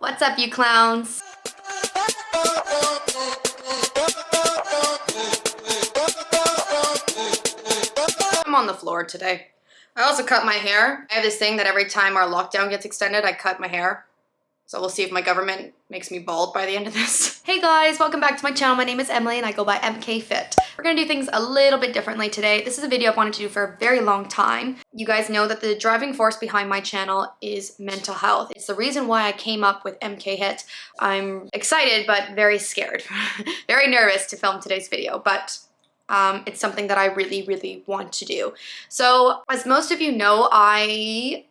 What's up, you clowns? I'm on the floor today. I also cut my hair. I have this thing that every time our lockdown gets extended, I cut my hair. So we'll see if my government makes me bald by the end of this. Hey guys, welcome back to my channel. My name is Emily and I go by emkfit. We're gonna do things a little bit differently today. This is a video I've wanted to do for a very long time. You guys know that the driving force behind my channel is mental health. It's the reason why I came up with emkfit. I'm excited, but very scared. Very nervous to film today's video, but it's something that I really want to do. So as most of you know, I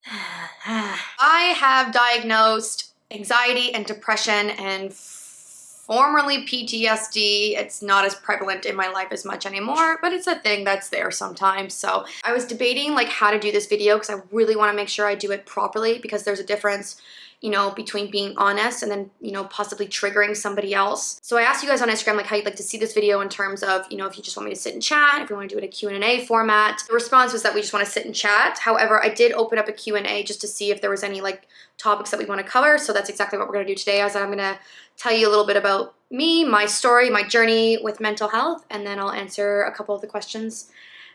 have diagnosed anxiety and depression and formerly PTSD. It's not as prevalent in my life as much anymore, but it's a thing that's there sometimes. So I was debating like how to do this video because I really want to make sure I do it properly, because there's a difference, you know, between being honest and then, you know, possibly triggering somebody else. So I asked you guys on Instagram like how you'd like to see this video in terms of, you know, if you just want me to sit and chat, if you want to do it in a Q&A format. The response was that we just want to sit and chat. However, I did open up a Q&A just to see if there was any like topics that we want to cover. So that's exactly what we're going to do today, as I'm going to tell you a little bit about me, my story, my journey with mental health, and then I'll answer a couple of the questions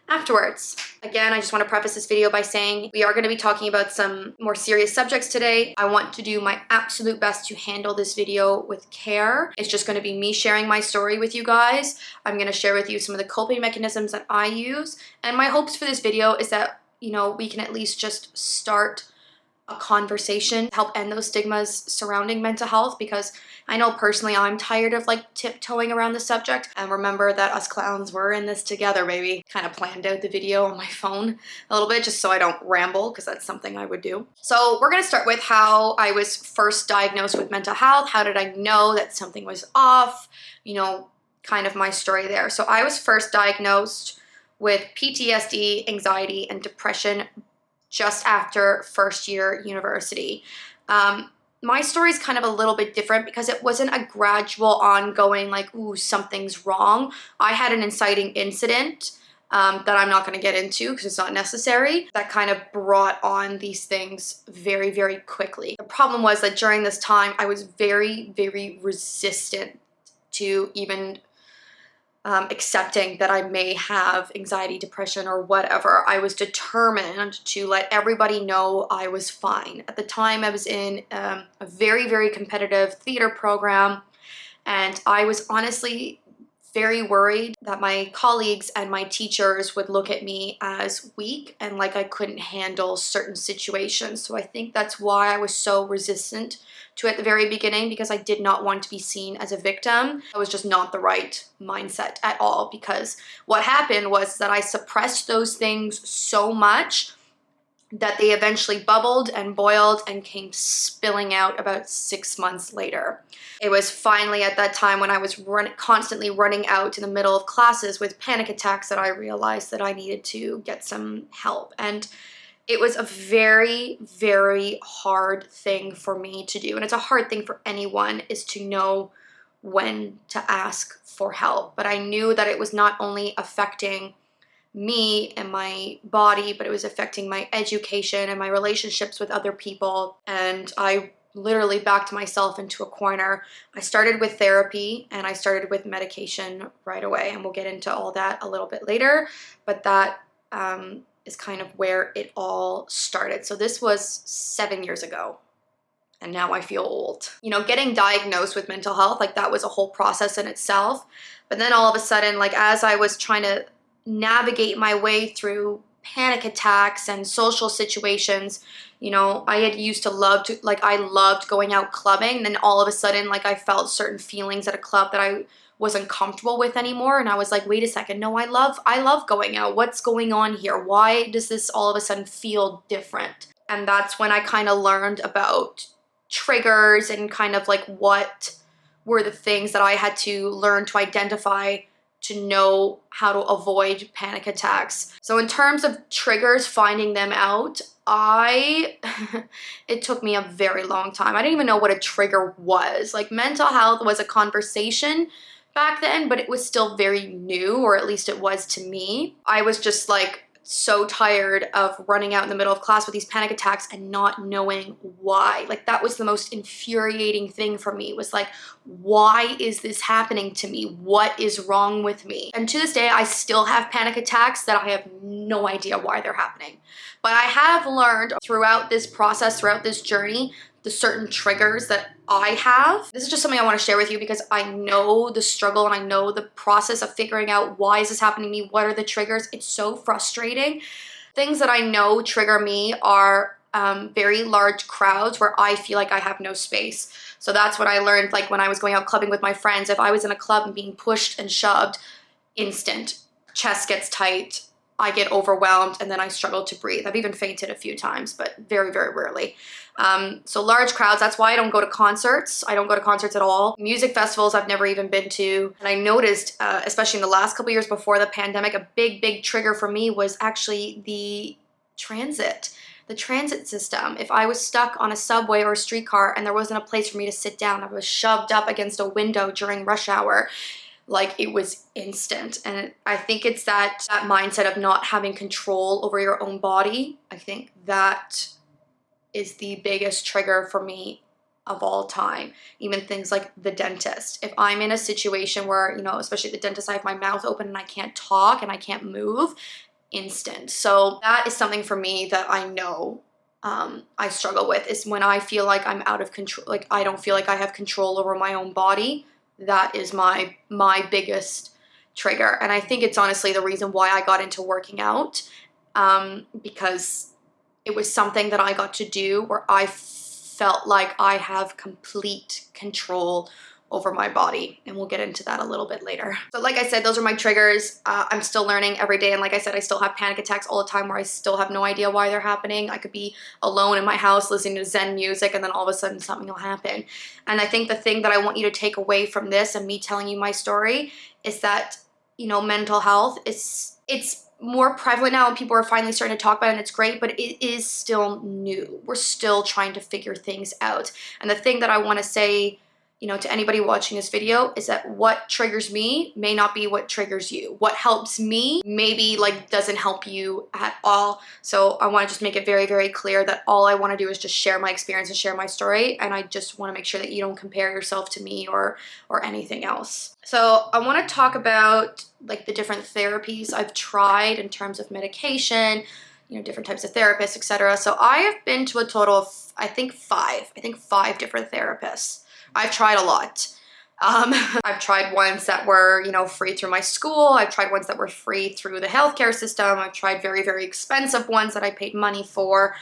afterwards. Again, I just want to preface this video by saying we are going to be talking about some more serious subjects today. I want to do my absolute best to handle this video with care. It's just going to be me sharing my story with you guys. I'm going to share with you some of the coping mechanisms that I use. And my hopes for this video is that, you know, we can at least just start a conversation to help end those stigmas surrounding mental health, because I know personally I'm tired of like tiptoeing around the subject. And remember that us clowns were in this together, baby. Kind of planned out the video on my phone a little bit just so I don't ramble, because that's something I would do. So we're gonna start with how I was first diagnosed with mental health. How did I know that something was off? You know, kind of my story there. So I was first diagnosed with PTSD, anxiety, and depression just after first year university. My story is kind of a little bit different because it wasn't a gradual ongoing like, ooh, something's wrong. I had an inciting incident that I'm not going to get into because it's not necessary, that kind of brought on these things very quickly. The problem was that during this time I was very resistant to even accepting that I may have anxiety, depression, or whatever. I was determined to let everybody know I was fine. At the time, I was in a very competitive theater program, and I was honestly very worried that my colleagues and my teachers would look at me as weak and like I couldn't handle certain situations. So I think that's why I was so resistant to it at the very beginning, because I did not want to be seen as a victim. It was just not the right mindset at all, because what happened was that I suppressed those things so much that they eventually bubbled and boiled and came spilling out about 6 months later. It was finally at that time when I was constantly running out in the middle of classes with panic attacks that I realized that I needed to get some help. And it was a very hard thing for me to do. And it's a hard thing for anyone, is to know when to ask for help. But I knew that it was not only affecting me and my body, but it was affecting my education and my relationships with other people. And I literally backed myself into a corner. I started with therapy and I started with medication right away. And we'll get into all that a little bit later. But that is kind of where it all started. So this was 7 years ago. And now I feel old. You know, getting diagnosed with mental health, like that was a whole process in itself. But then all of a sudden, like as I was trying to navigate my way through panic attacks and social situations, you know, I had used to love to, like I loved going out clubbing. And then all of a sudden, like I felt certain feelings at a club that I wasn't comfortable with anymore. And I was like, wait a second, no, I love going out. What's going on here? Why does this all of a sudden feel different? And that's when I kind of learned about triggers and kind of like what were the things that I had to learn to identify to know how to avoid panic attacks. So in terms of triggers, finding them out, it took me a very long time. I didn't even know what a trigger was. Like mental health was a conversation back then, but it was still very new, or at least it was to me. I was just like so tired of running out in the middle of class with these panic attacks and not knowing why. Like, that was the most infuriating thing for me, was like, why is this happening to me? What is wrong with me? And to this day, I still have panic attacks that I have no idea why they're happening. But I have learned throughout this process, throughout this journey, the certain triggers that I have. This is just something I want to share with you because I know the struggle and I know the process of figuring out why is this happening to me, what are the triggers. It's so frustrating. Things that I know trigger me are very large crowds where I feel like I have no space. So that's what I learned, like when I was going out clubbing with my friends. If I was in a club and being pushed and shoved, instant, chest gets tight, I get overwhelmed, and then I struggle to breathe. I've even fainted a few times, but very, very rarely. So large crowds, that's why I don't go to concerts. I don't go to concerts at all. Music festivals I've never even been to. And I noticed, especially in the last couple years before the pandemic, a big, big trigger for me was actually the transit system. If I was stuck on a subway or a streetcar and there wasn't a place for me to sit down, I was shoved up against a window during rush hour. Like, it was instant. And I think it's that mindset of not having control over your own body. I think that is the biggest trigger for me of all time. Even things like the dentist. If I'm in a situation where, you know, especially the dentist, I have my mouth open and I can't talk and I can't move, instant. So that is something for me that I know I struggle with, is when I feel like I'm out of control, like I don't feel like I have control over my own body. That is my biggest trigger. And I think it's honestly the reason why I got into working out, because it was something that I got to do where I felt like I have complete control over my body. And we'll get into that a little bit later. So like I said, those are my triggers. I'm still learning every day. And like I said, I still have panic attacks all the time where I still have no idea why they're happening. I could be alone in my house listening to Zen music and then all of a sudden something will happen. And I think the thing that I want you to take away from this and me telling you my story is that, you know, mental health it's more prevalent now and people are finally starting to talk about it, and it's great, but it is still new. We're still trying to figure things out. And the thing that I want to say, you know, to anybody watching this video is that what triggers me may not be what triggers you. What helps me maybe like doesn't help you at all. So I want to just make it very, very clear that all I want to do is just share my experience and share my story. And I just want to make sure that you don't compare yourself to me or anything else. So I want to talk about like the different therapies I've tried in terms of medication, you know, different types of therapists, etc. So I have been to a total of, I think five different therapists. I've tried a lot. I've tried ones that were, you know, free through my school. I've tried ones that were free through the healthcare system. I've tried very, very expensive ones that I paid money for.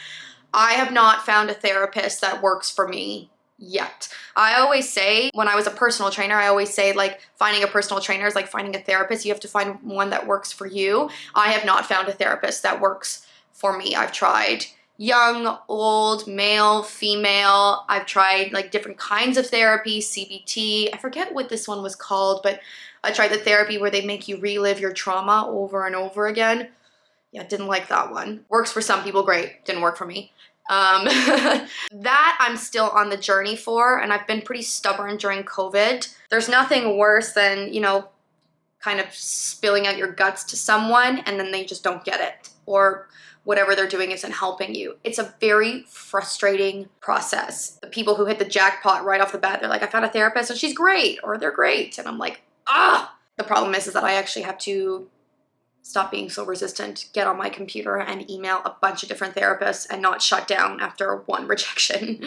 I have not found a therapist that works for me yet. I always say, when I was a personal trainer, I always say like finding a personal trainer is like finding a therapist. You have to find one that works for you. I have not found a therapist that works for me. I've tried young, old, male, female. I've tried like different kinds of therapy, CBT. I forget what this one was called, but I tried the therapy where they make you relive your trauma over and over again. Yeah, didn't like that one. Works for some people, great. Didn't work for me. That I'm still on the journey for, and I've been pretty stubborn during COVID. There's nothing worse than, you know, kind of spilling out your guts to someone and then they just don't get it, or whatever they're doing isn't helping you. It's a very frustrating process. The people who hit the jackpot right off the bat, they're like, I found a therapist and she's great, or they're great. And I'm like, ah! The problem is that I actually have to stop being so resistant, get on my computer and email a bunch of different therapists and not shut down after one rejection.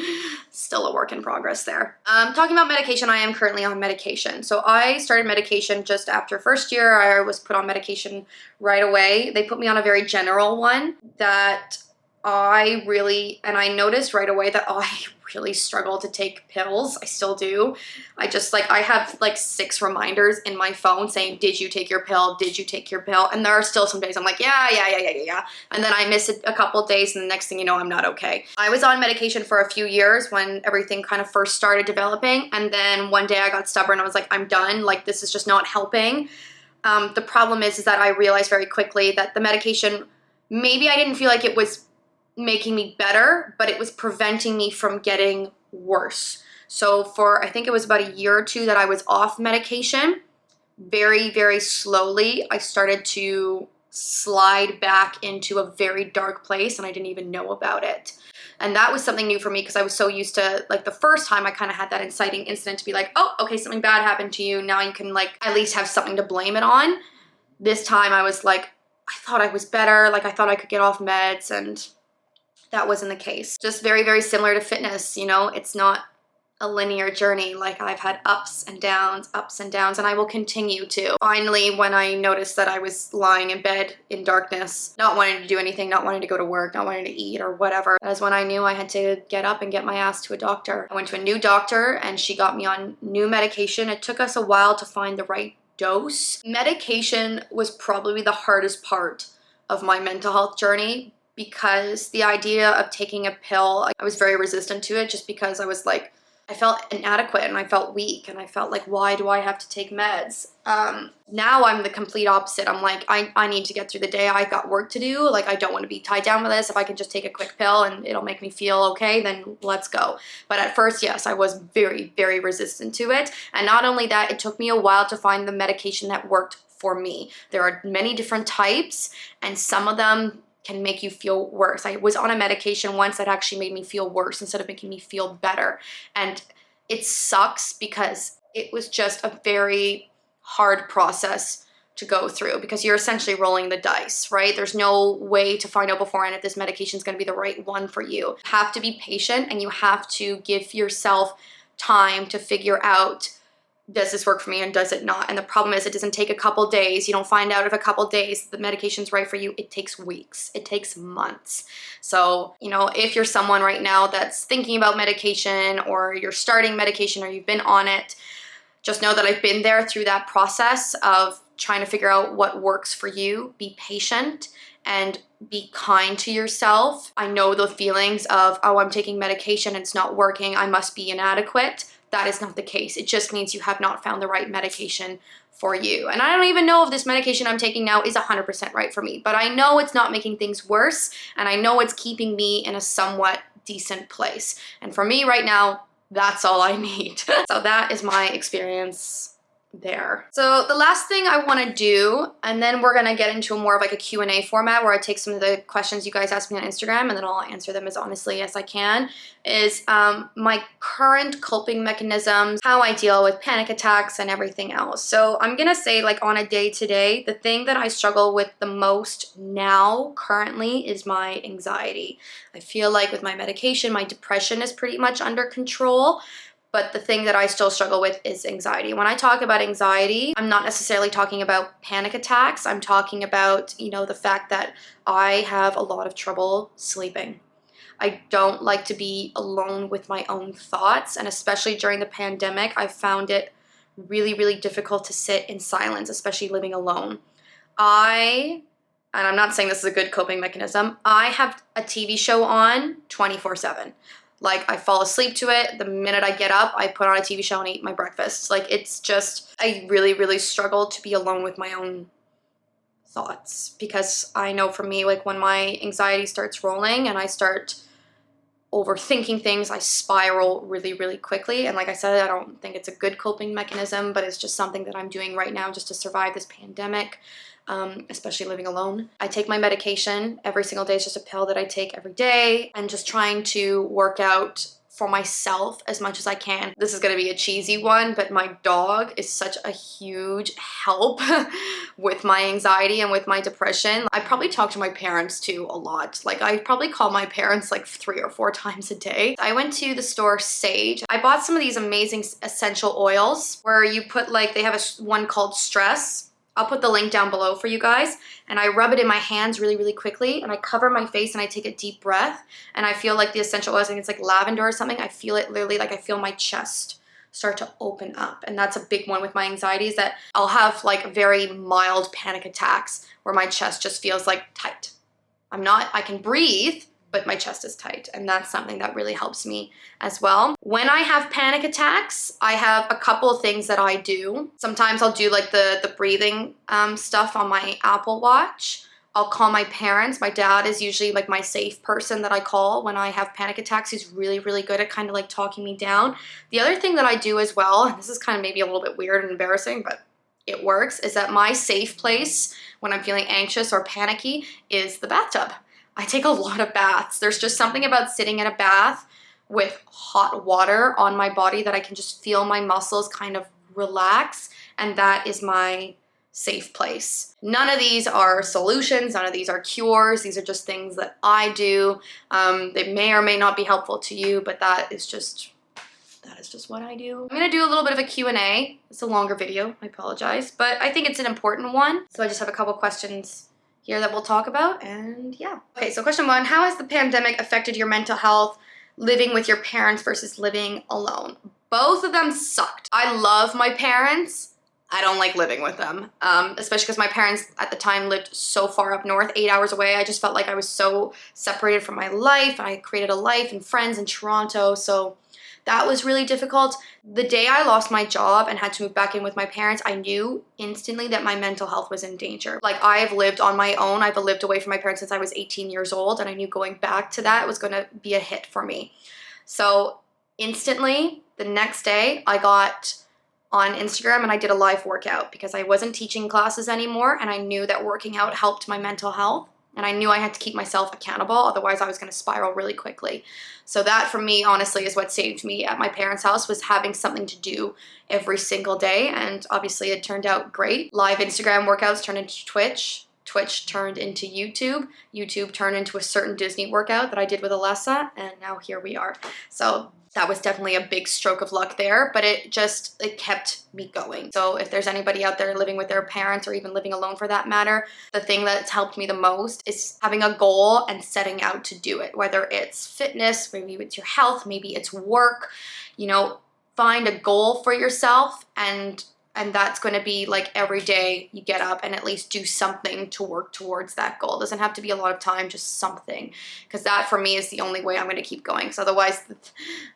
Still a work in progress there. Talking about medication, I am currently on medication. So I started medication just after first year. I was put on medication right away. They put me on a very general one that I noticed right away that I really struggle to take pills. I still do. I have like 6 reminders in my phone saying, did you take your pill? Did you take your pill? And there are still some days I'm like, yeah. And then I miss it a couple of days and the next thing you know, I'm not okay. I was on medication for a few years when everything kind of first started developing. And then one day I got stubborn. I was like, I'm done. Like, this is just not helping. The problem is that I realized very quickly that the medication, maybe I didn't feel like it was making me better, but it was preventing me from getting worse. So for, I think it was about a year or 2 that I was off medication, very, very slowly, I started to slide back into a very dark place and I didn't even know about it. And that was something new for me because I was so used to, like, the first time I kind of had that inciting incident to be like, oh, okay, something bad happened to you. Now you can, like, at least have something to blame it on. This time I was like, I thought I was better. Like, I thought I could get off meds, and that wasn't the case. Just very, very similar to fitness, you know? It's not a linear journey. Like, I've had ups and downs, and I will continue to. Finally, when I noticed that I was lying in bed in darkness, not wanting to do anything, not wanting to go to work, not wanting to eat or whatever, that is when I knew I had to get up and get my ass to a doctor. I went to a new doctor and she got me on new medication. It took us a while to find the right dose. Medication was probably the hardest part of my mental health journey because the idea of taking a pill, I was very resistant to it just because I was like, I felt inadequate and I felt weak and I felt like, why do I have to take meds? Now I'm the complete opposite. I'm like, I need to get through the day. I got work to do. Like, I don't want to be tied down with this. If I can just take a quick pill and it'll make me feel okay, then let's go. But at first, yes, I was very, very resistant to it. And not only that, it took me a while to find the medication that worked for me. There are many different types, and some of them can make you feel worse. I was on a medication once that actually made me feel worse instead of making me feel better. And it sucks because it was just a very hard process to go through because you're essentially rolling the dice, right? There's no way to find out beforehand if this medication is going to be the right one for you. You have to be patient and you have to give yourself time to figure out, does this work for me and does it not? And the problem is it doesn't take a couple days. You don't find out if a couple days the medication's right for you. It takes weeks. It takes months. So, you know, if you're someone right now that's thinking about medication or you're starting medication or you've been on it, just know that I've been there through that process of trying to figure out what works for you. Be patient and be kind to yourself. I know the feelings of, oh, I'm taking medication, it's not working, I must be inadequate. That is not the case. It just means you have not found the right medication for you. And I don't even know if this medication I'm taking now is 100% right for me, but I know it's not making things worse, and I know it's keeping me in a somewhat decent place. And for me right now, that's all I need. So that is my experience there. So the last thing I want to do, and then we're going to get into more of like a Q&A format where I take some of the questions you guys ask me on Instagram and then I'll answer them as honestly as I can, is my current coping mechanisms, how I deal with panic attacks and everything else. So I'm going to say, like, on a day-to-day, the thing that I struggle with the most now currently is my anxiety. I feel like with my medication, my depression is pretty much under control. But the thing that I still struggle with is anxiety. When I talk about anxiety, I'm not necessarily talking about panic attacks. I'm talking about, you know, the fact that I have a lot of trouble sleeping. I don't like to be alone with my own thoughts. And especially during the pandemic, I found it really, really difficult to sit in silence, especially living alone. And I'm not saying this is a good coping mechanism, I have a TV show on 24/7. Like, I fall asleep to it. The minute I get up, I put on a TV show and eat my breakfast. Like, it's just, I really, really struggle to be alone with my own thoughts. Because I know for me, like, when my anxiety starts rolling and I start overthinking things, I spiral really, really quickly. And like I said, I don't think it's a good coping mechanism, but it's just something that I'm doing right now just to survive this pandemic. Especially living alone. I take my medication every single day. It's just a pill that I take every day, and just trying to work out for myself as much as I can. This is gonna be a cheesy one, but my dog is such a huge help with my anxiety and with my depression. I probably talk to my parents too a lot. Like, I probably call my parents like 3 or 4 times a day. I went to the store Saje. I bought some of these amazing essential oils where you put, like, they have one called Stress. I'll put the link down below for you guys, and I rub it in my hands really, really quickly, and I cover my face and I take a deep breath, and I feel like the essential oils, I think it's like lavender or something, I feel it literally, like I feel my chest start to open up. And that's a big one with my anxiety, is that I'll have like very mild panic attacks where my chest just feels like tight. I can breathe, but my chest is tight, and that's something that really helps me as well. When I have panic attacks, I have a couple of things that I do. Sometimes I'll do like the breathing stuff on my Apple Watch. I'll call my parents. My dad is usually like my safe person that I call when I have panic attacks. He's really, really good at kind of like talking me down. The other thing that I do as well, and this is kind of maybe a little bit weird and embarrassing, but it works is that my safe place when I'm feeling anxious or panicky is the bathtub. I take a lot of baths. There's just something about sitting in a bath with hot water on my body that I can just feel my muscles kind of relax, and that is my safe place. None of these are solutions, none of these are cures. These are just things that I do. They may or may not be helpful to you, but that is just what I do. I'm gonna do a little bit of a Q&A. It's a longer video, I apologize, but I think it's an important one. So I just have a couple questions here that we'll talk about, and yeah. Okay, so question 1, how has the pandemic affected your mental health living with your parents versus living alone? Both of them sucked. I love my parents. I don't like living with them, especially because my parents at the time lived so far up north, 8 hours away. I just felt like I was so separated from my life. I created a life and friends in Toronto, so that was really difficult. The day I lost my job and had to move back in with my parents, I knew instantly that my mental health was in danger. Like, I've lived on my own. I've lived away from my parents since I was 18 years old, and I knew going back to that was going to be a hit for me. So instantly, the next day, I got on Instagram and I did a live workout because I wasn't teaching classes anymore, and I knew that working out helped my mental health, and I knew I had to keep myself accountable, otherwise I was going to spiral really quickly. So that for me, honestly, is what saved me at my parents' house, was having something to do every single day, and obviously it turned out great. Live Instagram workouts turned into Twitch. Twitch turned into YouTube. YouTube turned into a certain Disney workout that I did with Alessa, and now here we are. So that was definitely a big stroke of luck there, but it kept me going. So if there's anybody out there living with their parents, or even living alone for that matter, the thing that's helped me the most is having a goal and setting out to do it. Whether it's fitness, maybe it's your health, maybe it's work, you know, find a goal for yourself, and that's going to be like every day you get up and at least do something to work towards that goal. It doesn't have to be a lot of time, just something. Because that for me is the only way I'm going to keep going. Because otherwise,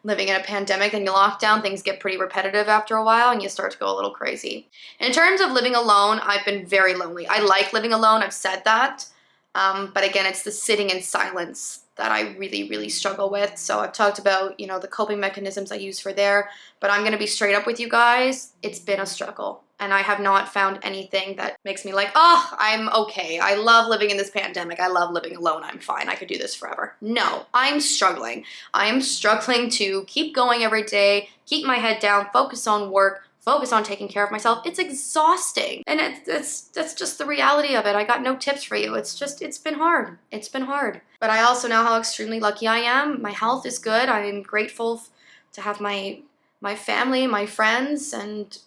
living in a pandemic and you lock down, things get pretty repetitive after a while and you start to go a little crazy. In terms of living alone, I've been very lonely. I like living alone, I've said that. But again, it's the sitting in silence that I really, really struggle with. So I've talked about, you know, the coping mechanisms I use for there, but I'm gonna be straight up with you guys. It's been a struggle, and I have not found anything that makes me like, oh, I'm okay. I love living in this pandemic. I love living alone. I'm fine. I could do this forever. No, I'm struggling. I am struggling to keep going every day, keep my head down, focus on work, focus on taking care of myself. It's exhausting. And that's just the reality of it. I got no tips for you. It's been hard. It's been hard. But I also know how extremely lucky I am. My health is good. I am grateful to have my family, my friends, and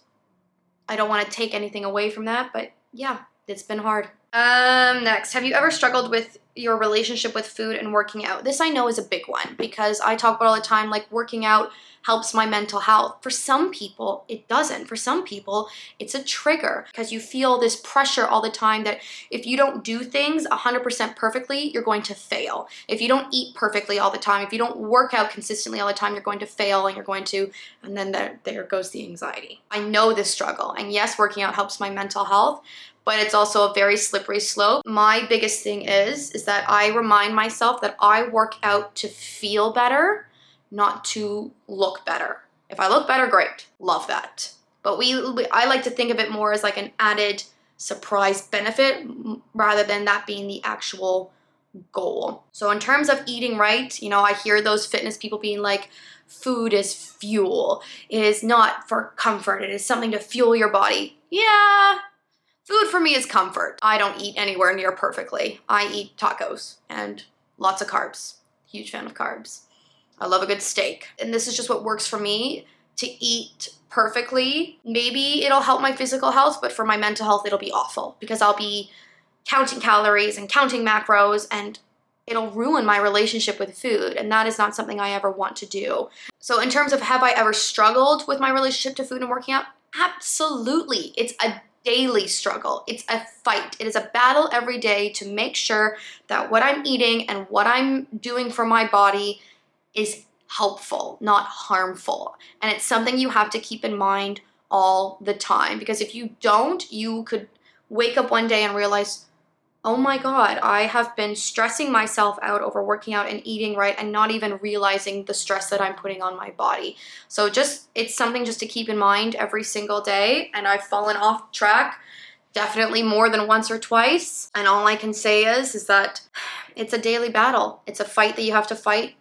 I don't want to take anything away from that, but yeah, it's been hard. Next, have you ever struggled with your relationship with food and working out? This I know is a big one because I talk about all the time, like, working out helps my mental health. For some people, it doesn't. For some people, it's a trigger because you feel this pressure all the time that if you don't do things 100% perfectly, you're going to fail. If you don't eat perfectly all the time, if you don't work out consistently all the time, you're going to fail, and then there goes the anxiety. I know this struggle, and yes, working out helps my mental health, but it's also a very slippery slope. My biggest thing is that I remind myself that I work out to feel better, not to look better. If I look better, great, love that. But I like to think of it more as like an added surprise benefit rather than that being the actual goal. So in terms of eating right, you know, I hear those fitness people being like, food is fuel. It is not for comfort. It is something to fuel your body. Yeah, food for me is comfort. I don't eat anywhere near perfectly. I eat tacos and lots of carbs. Huge fan of carbs. I love a good steak. And this is just what works for me, to eat perfectly. Maybe it'll help my physical health, but for my mental health, it'll be awful because I'll be counting calories and counting macros, and it'll ruin my relationship with food. And that is not something I ever want to do. So in terms of have I ever struggled with my relationship to food and working out? Absolutely. It's a daily struggle. It's a fight. It is a battle every day to make sure that what I'm eating and what I'm doing for my body is helpful, not harmful. And it's something you have to keep in mind all the time, because if you don't, you could wake up one day and realize, oh my God, I have been stressing myself out over working out and eating right and not even realizing the stress that I'm putting on my body. So it's something just to keep in mind every single day. And I've fallen off track definitely more than once or twice. And all I can say is that it's a daily battle. It's a fight that you have to fight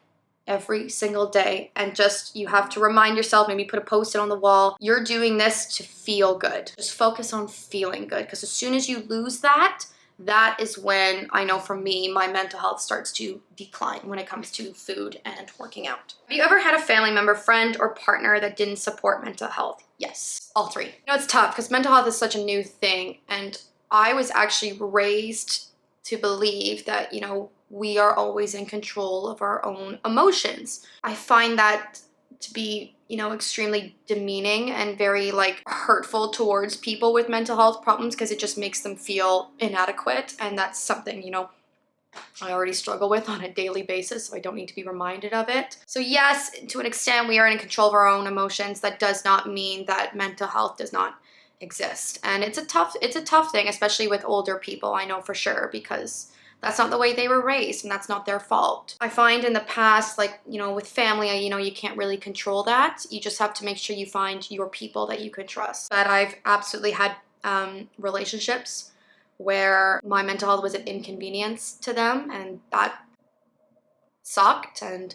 every single day, and just you have to remind yourself, maybe put a post-it on the wall, you're doing this to feel good. Just focus on feeling good, because as soon as you lose that, that is when, I know for me, my mental health starts to decline when it comes to food and working out. Have you ever had a family member, friend, or partner that didn't support mental health? Yes, all three. You know, it's tough because mental health is such a new thing, and I was actually raised to believe that, you know, we are always in control of our own emotions. I find that to be, you know, extremely demeaning and very like hurtful towards people with mental health problems, because it just makes them feel inadequate. And that's something, you know, I already struggle with on a daily basis, so I don't need to be reminded of it. So yes, to an extent, we are in control of our own emotions. That does not mean that mental health does not exist. And it's a tough thing, especially with older people, I know for sure, because that's not the way they were raised and that's not their fault. I find in the past, like, you know, with family, you know, you can't really control that. You just have to make sure you find your people that you can trust. But I've absolutely had relationships where my mental health was an inconvenience to them, and that sucked. And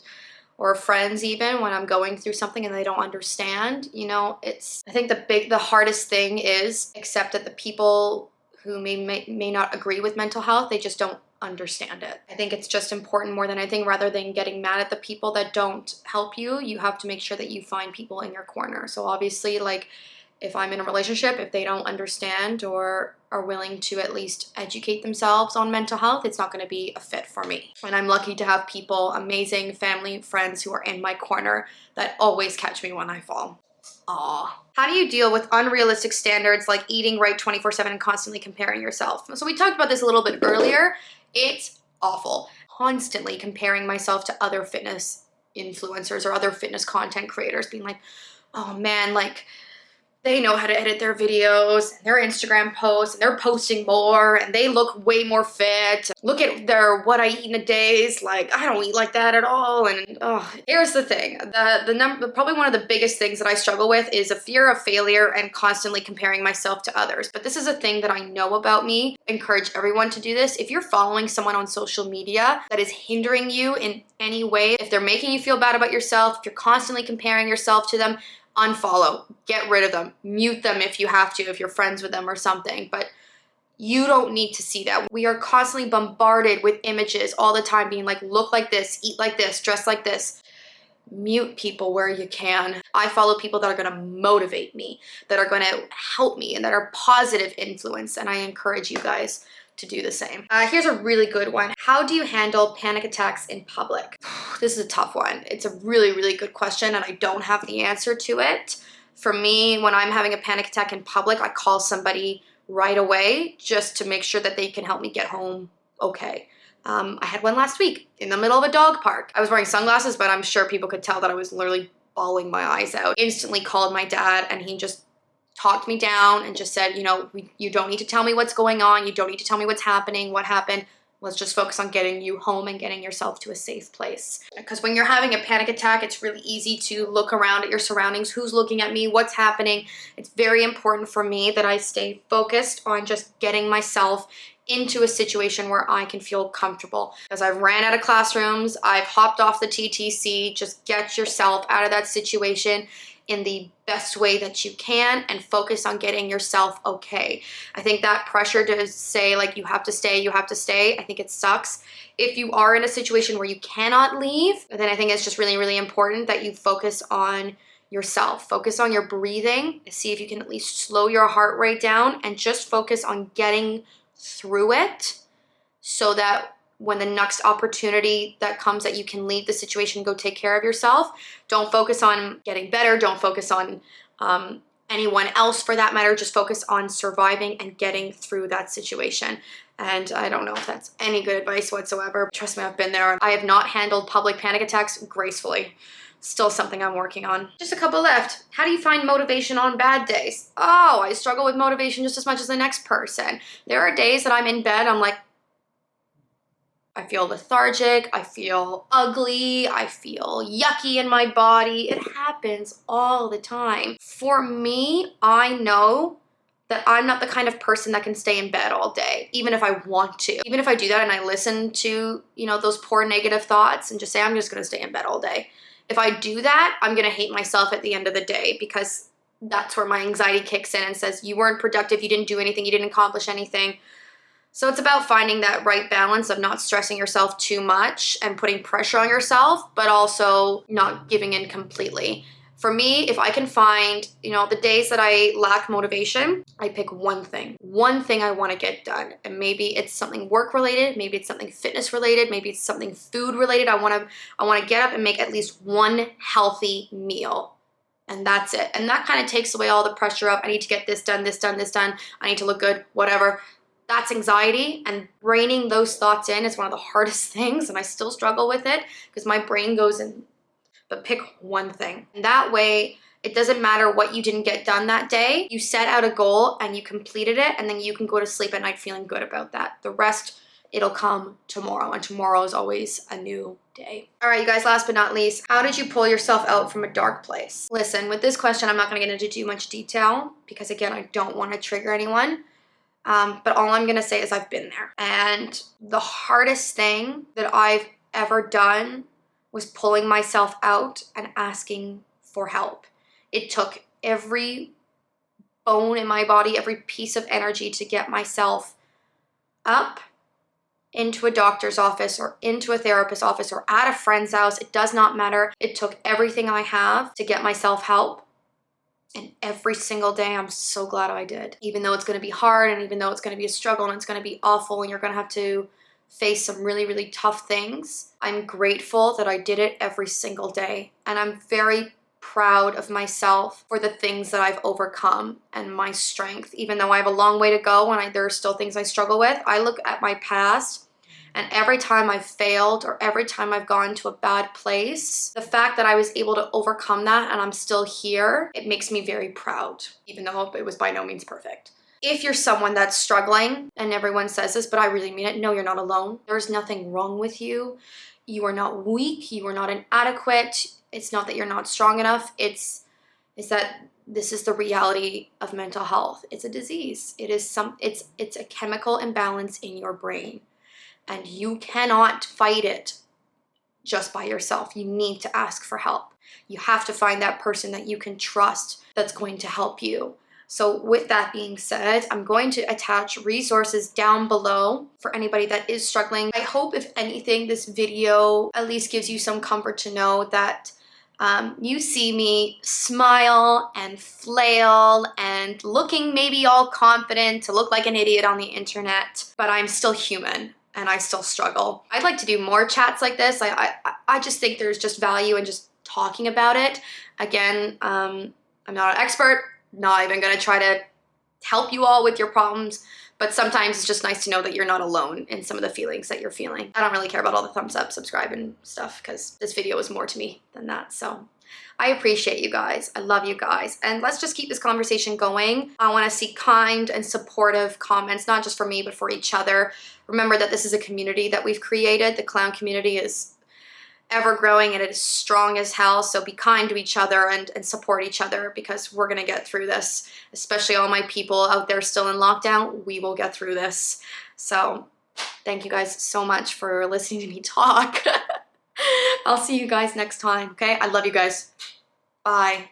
or friends, even when I'm going through something and they don't understand, you know, I think the hardest thing is accept that the people who may not agree with mental health, they just don't understand it. I think it's just important more than anything, rather than getting mad at the people that don't help you, you have to make sure that you find people in your corner. So obviously, like, if I'm in a relationship, if they don't understand or are willing to at least educate themselves on mental health, it's not going to be a fit for me. And I'm lucky to have people, amazing family, friends who are in my corner that always catch me when I fall. Aw. How do you deal with unrealistic standards like eating right 24/7 and constantly comparing yourself? So we talked about this a little bit earlier. It's awful. Constantly comparing myself to other fitness influencers or other fitness content creators, being like, oh man, like, they know how to edit their videos, their Instagram posts, and they're posting more, and they look way more fit. Look at their what I eat in a days. Like, I don't eat like that at all. And here's the thing. Probably one of the biggest things that I struggle with is a fear of failure and constantly comparing myself to others. But this is a thing that I know about me. I encourage everyone to do this. If you're following someone on social media that is hindering you in any way, if they're making you feel bad about yourself, if you're constantly comparing yourself to them, unfollow, get rid of them, mute them if you have to, if you're friends with them or something. But you don't need to see that. We are constantly bombarded with images all the time being like, look like this, eat like this, dress like this. Mute people where you can. I follow people that are going to motivate me, that are going to help me, and that are positive influence. And I encourage you guys to do the same. Here's a really good one. How do you handle panic attacks in public? This is a tough one. It's a really, really good question, and I don't have the answer to it. For me, when I'm having a panic attack in public, I call somebody right away just to make sure that they can help me get home okay. I had one last week in the middle of a dog park. I was wearing sunglasses, but I'm sure people could tell that I was literally bawling my eyes out. Instantly called my dad, and he just talked me down and just said, you know, you don't need to tell me what's going on. You don't need to tell me what's happening, what happened. Let's just focus on getting you home and getting yourself to a safe place. Because when you're having a panic attack, it's really easy to look around at your surroundings. Who's looking at me? What's happening? It's very important for me that I stay focused on just getting myself into a situation where I can feel comfortable. Because I've ran out of classrooms, I've hopped off the TTC. Just get yourself out of that situation in the best way that you can and focus on getting yourself okay. I think that pressure to say like you have to stay, I think it sucks. If you are in a situation where you cannot leave, then I think it's just really, really important that you focus on yourself. Focus on your breathing, see if you can at least slow your heart rate down, and just focus on getting through it so that when the next opportunity that comes that you can leave the situation, go take care of yourself. Don't focus on getting better. Don't focus on anyone else for that matter. Just focus on surviving and getting through that situation. And I don't know if that's any good advice whatsoever. Trust me, I've been there. I have not handled public panic attacks gracefully. Still something I'm working on. Just a couple left. How do you find motivation on bad days? Oh, I struggle with motivation just as much as the next person. There are days that I'm in bed, I'm like, I feel lethargic, I feel ugly, I feel yucky in my body. It happens all the time. For me, I know that I'm not the kind of person that can stay in bed all day, even if I want to. Even if I do that and I listen to, you know, those poor negative thoughts and just say, I'm just gonna stay in bed all day. If I do that, I'm gonna hate myself at the end of the day, because that's where my anxiety kicks in and says, you weren't productive, you didn't do anything, you didn't accomplish anything. So it's about finding that right balance of not stressing yourself too much and putting pressure on yourself, but also not giving in completely. For me, if I can find, you know, the days that I lack motivation, I pick one thing I want to get done. And maybe it's something work related, maybe it's something fitness related, maybe it's something food related. I want to get up and make at least one healthy meal. And that's it. And that kind of takes away all the pressure of, I need to get this done, this done, this done. I need to look good, whatever. That's anxiety, and reining those thoughts in is one of the hardest things, and I still struggle with it because my brain goes in. But pick one thing. And that way, it doesn't matter what you didn't get done that day. You set out a goal and you completed it, and then you can go to sleep at night feeling good about that. The rest, it'll come tomorrow, and tomorrow is always a new day. All right, you guys, last but not least, how did you pull yourself out from a dark place? Listen, with this question, I'm not gonna get into too much detail because, again, I don't wanna trigger anyone. But all I'm gonna say is I've been there. And the hardest thing that I've ever done was pulling myself out and asking for help. It took every bone in my body, every piece of energy to get myself up into a doctor's office or into a therapist's office or at a friend's house. It does not matter. It took everything I have to get myself help. And every single day, I'm so glad I did. Even though it's gonna be hard, and even though it's gonna be a struggle, and it's gonna be awful, and you're gonna have to face some really, really tough things, I'm grateful that I did it every single day. And I'm very proud of myself for the things that I've overcome and my strength. Even though I have a long way to go and there are still things I struggle with, I look at my past, and every time I've failed or every time I've gone to a bad place, the fact that I was able to overcome that and I'm still here, it makes me very proud, even though it was by no means perfect. If you're someone that's struggling, and everyone says this, but I really mean it, no, you're not alone. There's nothing wrong with you. You are not weak. You are not inadequate. It's not that you're not strong enough. It's that this is the reality of mental health. It's a disease. It's a chemical imbalance in your brain. And you cannot fight it just by yourself. You need to ask for help. You have to find that person that you can trust that's going to help you. So with that being said, I'm going to attach resources down below for anybody that is struggling. I hope, if anything, this video at least gives you some comfort to know that you see me smile and flail and looking maybe all confident to look like an idiot on the internet, but I'm still human. And I still struggle. I'd like to do more chats like this. I just think there's just value in just talking about it. Again, I'm not an expert, not even gonna try to help you all with your problems, but sometimes it's just nice to know that you're not alone in some of the feelings that you're feeling. I don't really care about all the thumbs up, subscribe, and stuff, because this video is more to me than that. So I appreciate you guys. I love you guys. And let's just keep this conversation going. I want to see kind and supportive comments, not just for me, but for each other. Remember that this is a community that we've created. The clown community is ever growing and it is strong as hell. So be kind to each other and support each other, because we're going to get through this. Especially all my people out there still in lockdown, we will get through this. So thank you guys so much for listening to me talk. I'll see you guys next time, okay? I love you guys. Bye.